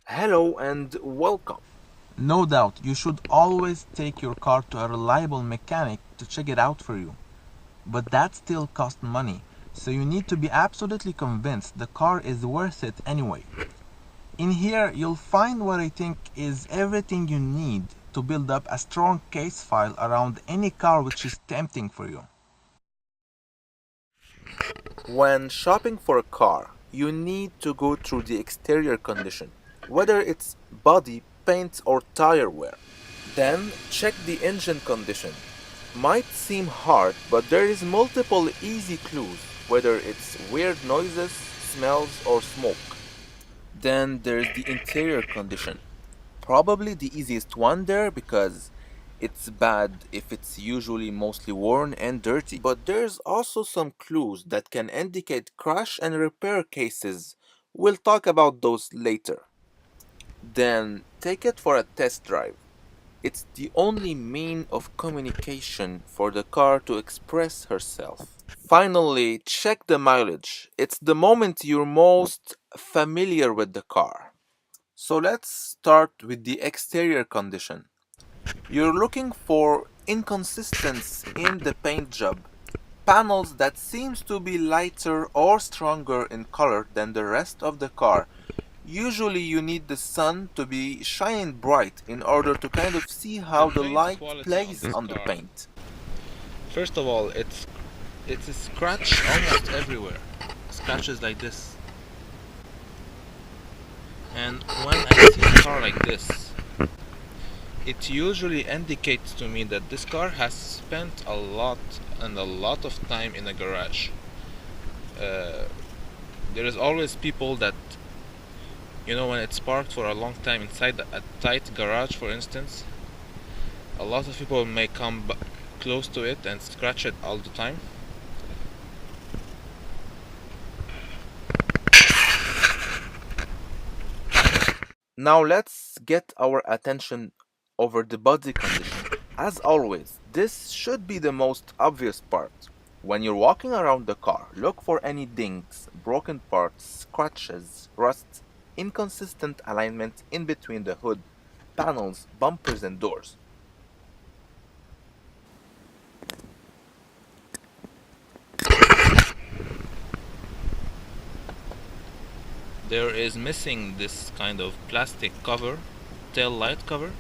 Hello and welcome. No doubt, you should always take your car to a reliable mechanic to check it out for you. But that still costs money, so you need to be absolutely convinced the car is worth it anyway. In here, you'll find what I think is everything you need to build up a strong case file around any car which is tempting for you. When shopping for a car, you need to go through the exterior condition, whether it's body, paint, or tire wear. Then check the engine condition. Might seem hard, but there is multiple easy clues, whether it's weird noises, smells, or smoke. Then there's the interior condition. Probably the easiest one there because it's bad if it's usually mostly worn and dirty. But there's also some clues that can indicate crash and repair cases. We'll talk about those later. Then take it for a test drive. It's the only mean of communication for the car to express herself. Finally, check the mileage. It's the moment you're most familiar with the car. So let's start with the exterior condition. You're looking for inconsistency in the paint job. Panels that seems to be lighter or stronger in color than the rest of the car. Usually you need the sun to be shining bright in order to kind of see how the Paint light quality on plays this on the car. paint. First of all, it's a scratch almost everywhere. Scratches like this. And when I see a car like this, it usually indicates to me that this car has spent a lot of time in a garage. Uh, there is always people that, when it's parked for a long time inside a tight garage, for instance, a lot of people may come close to it and scratch it all the time. Now let's get our attention over the body condition. As always, this should be the most obvious part. When you're walking around the car, look for any dings, broken parts, scratches, rust, inconsistent alignment in between the hood, panels, bumpers, and doors. There is missing this kind of plastic cover, tail light cover.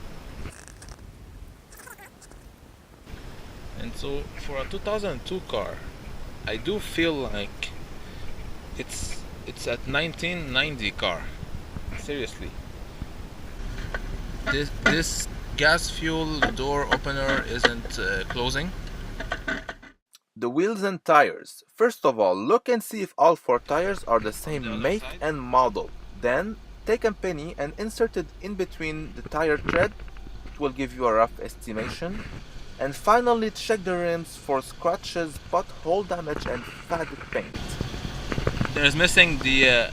And so for a 2002 car, I do feel like it's at 1990 car. Seriously. This gas fuel door opener isn't closing. The wheels and tires. First of all, look and see if all four tires are the same make side? and model. Then, take a penny and insert it in between the tire tread. It will give you a rough estimation. And finally, check the rims for scratches, pothole damage, and faded paint. There's missing the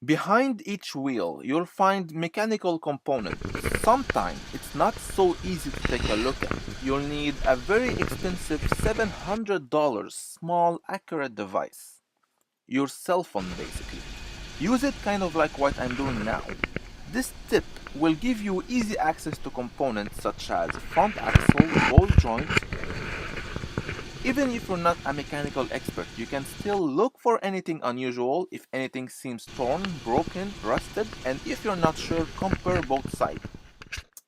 Behind each wheel, you'll find mechanical components. Sometimes it's not so easy to take a look at. You'll need a very expensive $700 small accurate device. Your cell phone basically. Use it kind of like what I'm doing now. This tip will give you easy access to components such as front axle, ball joint. Even if you're not a mechanical expert, you can still look for anything unusual if anything seems torn, broken, rusted, and if you're not sure, compare both sides.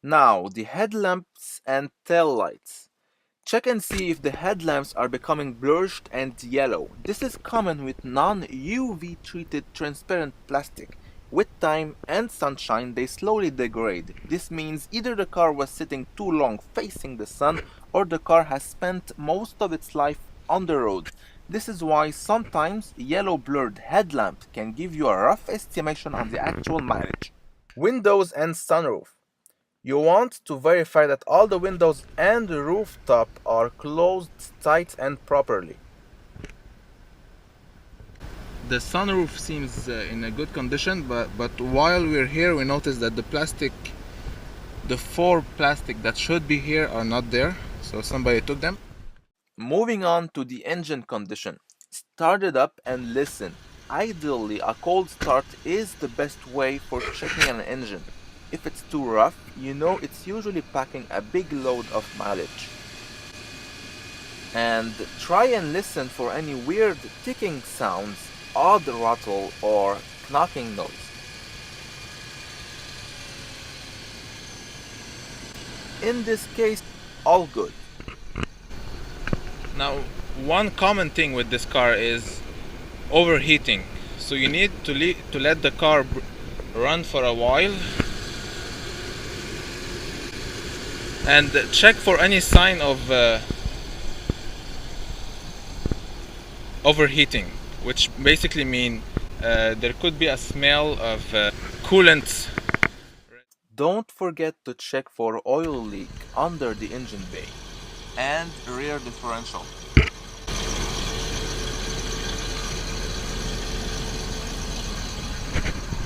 Now, the headlamps and tail lights. Check and see if the headlamps are becoming bluish and yellow. This is common with non-UV treated transparent plastic. With time and sunshine, they slowly degrade. This means either the car was sitting too long facing the sun or the car has spent most of its life on the road. This is why sometimes yellow blurred headlamps can give you a rough estimation on the actual mileage. Windows and sunroof. You want to verify that all the windows and the rooftop are closed tight and properly. The sunroof seems in a good condition, but while we're here, we notice that the four plastic that should be here are not there. So somebody took them. Moving on to the engine condition. Start it up and listen. Ideally, a cold start is the best way for checking an engine. If it's too rough, you know it's usually packing a big load of mileage. And try and listen for any weird ticking sounds, odd rattle, or knocking noise. In this case, all good. Now, one common thing with this car is overheating. So you need to let the car run for a while and check for any sign of overheating, which basically mean there could be a smell of coolant. Don't forget to check for oil leak under the engine bay and rear differential.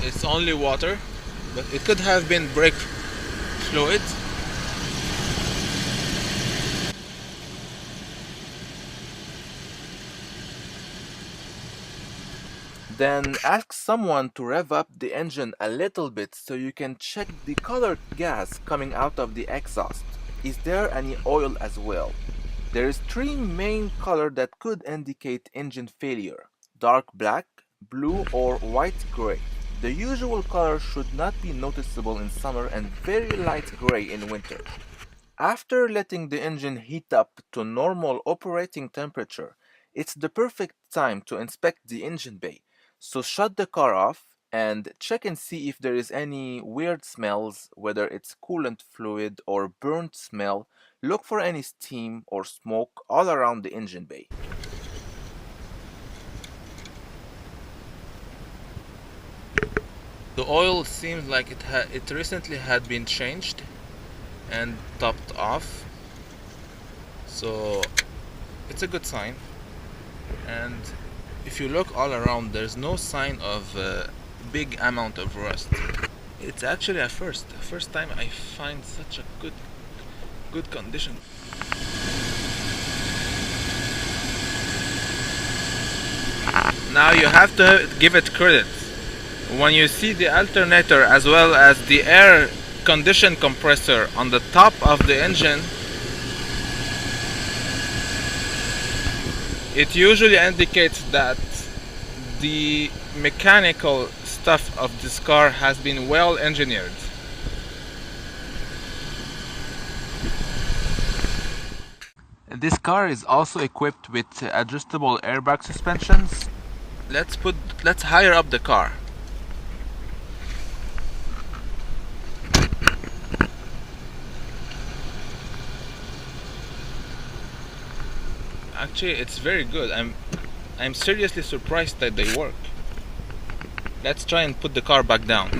It's only water, but it could have been brake fluid. Then ask someone to rev up the engine a little bit so you can check the colored gas coming out of the exhaust. Is there any oil as well? There is three main colors that could indicate engine failure: dark black, blue, or white gray. The usual color should not be noticeable in summer and very light gray in winter. After letting the engine heat up to normal operating temperature, it's the perfect time to inspect the engine bay. So shut the car off and check and see if there is any weird smells, whether it's coolant fluid or burnt smell. Look for any steam or smoke all around the engine bay. The oil seems like it recently had been changed and topped off, so it's a good sign. And if you look all around, there's no sign of a big amount of rust. It's actually a first time I find such a good condition. Now you have to give it credit. When you see the alternator as well as the air condition compressor on the top of the engine, it usually indicates that the mechanical stuff of this car has been well engineered. This car is also equipped with adjustable airbag suspensions. Let's higher up the car. Actually, it's very good. I'm seriously surprised that they work. Let's try and put the car back down.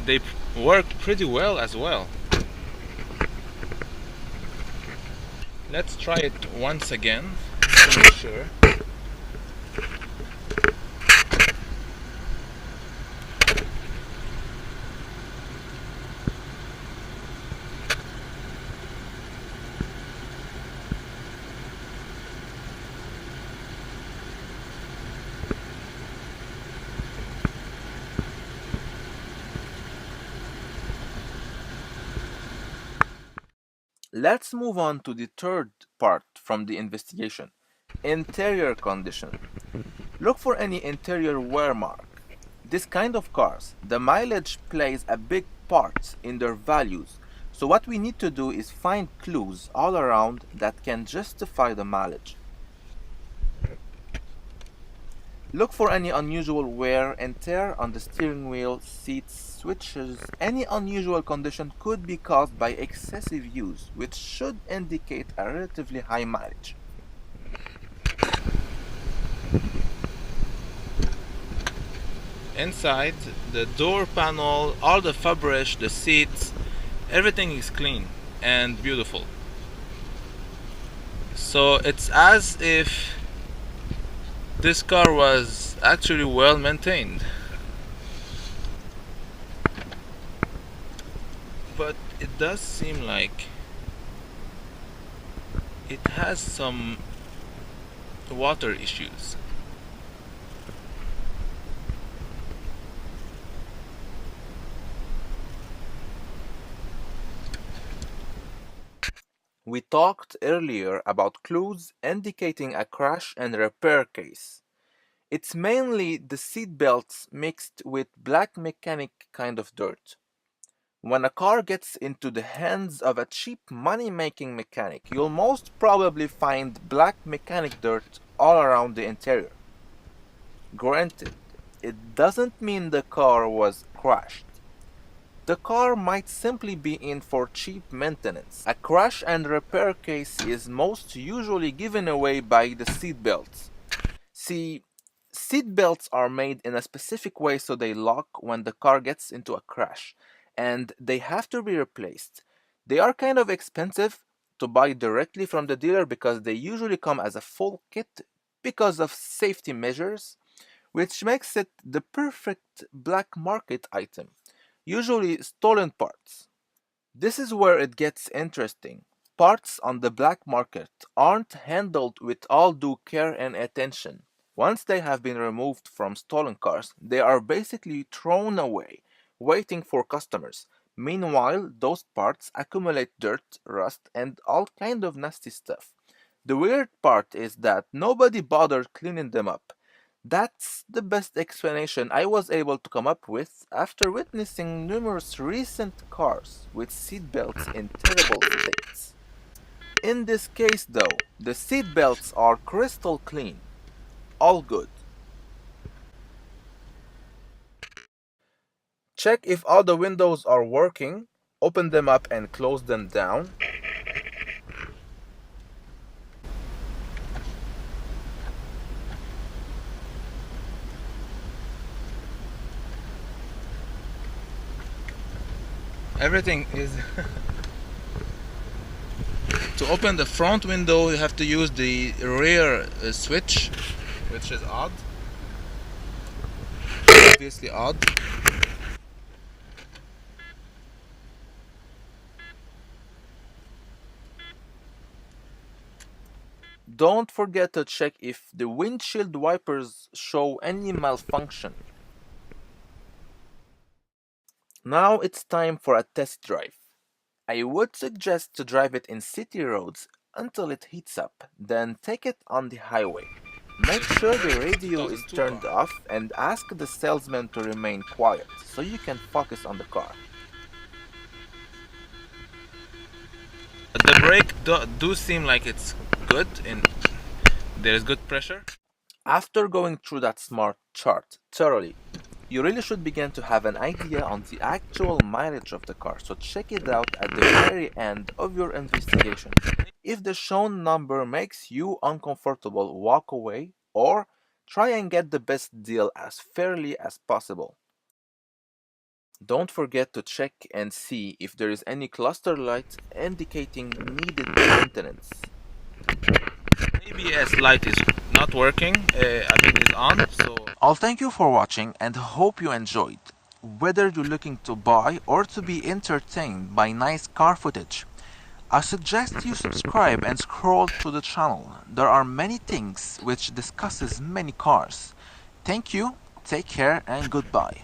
They work pretty well as well. Let's try it once again to make sure. Let's move on to the third part from the investigation: interior condition. Look for any interior wear mark. This kind of cars, the mileage plays a big part in their values. So what we need to do is find clues all around that can justify the mileage. Look for any unusual wear and tear on the steering wheel, seats, switches. Any unusual condition could be caused by excessive use, which should indicate a relatively high mileage. Inside, the door panel, all the fabric, the seats, everything is clean and beautiful. So it's as if this car was actually well maintained. But it does seem like it has some water issues. We talked earlier about clues indicating a crash and repair case. It's mainly the seat belts mixed with black mechanic kind of dirt. When a car gets into the hands of a cheap money-making mechanic, you'll most probably find black mechanic dirt all around the interior. Granted, it doesn't mean the car was crashed. The car might simply be in for cheap maintenance. A crash and repair case is most usually given away by the seat belts. See, seat belts are made in a specific way so they lock when the car gets into a crash, and they have to be replaced. They are kind of expensive to buy directly from the dealer because they usually come as a full kit because of safety measures, which makes it the perfect black market item, usually stolen parts. This is where it gets interesting. Parts on the black market aren't handled with all due care and attention. Once they have been removed from stolen cars, they are basically thrown away, waiting for customers. Meanwhile, those parts accumulate dirt, rust, and all kind of nasty stuff. The weird part is that nobody bothered cleaning them up. That's the best explanation I was able to come up with after witnessing numerous recent cars with seatbelts in terrible states. In this case though, the seatbelts are crystal clean. All good. Check if all the windows are working, open them up and close them down. Everything is to open the front window you have to use the rear switch, which is odd, obviously odd. Don't forget to check if the windshield wipers show any malfunction. Now it's time for a test drive. I would suggest to drive it in city roads until it heats up, then take it on the highway. Make sure the radio is turned off and ask the salesman to remain quiet so you can focus on the car. The brake do seem like it's good and there is good pressure. After going through that smart chart thoroughly, you really should begin to have an idea on the actual mileage of the car, so check it out at the very end of your investigation. If the shown number makes you uncomfortable, walk away or try and get the best deal as fairly as possible. Don't forget to check and see if there is any cluster light indicating needed maintenance. ABS light is not working, is on, so I'll thank you for watching and hope you enjoyed. Whether you're looking to buy or to be entertained by nice car footage, I suggest you subscribe and scroll through the channel. There are many things which discusses many cars. Thank you, take care and goodbye.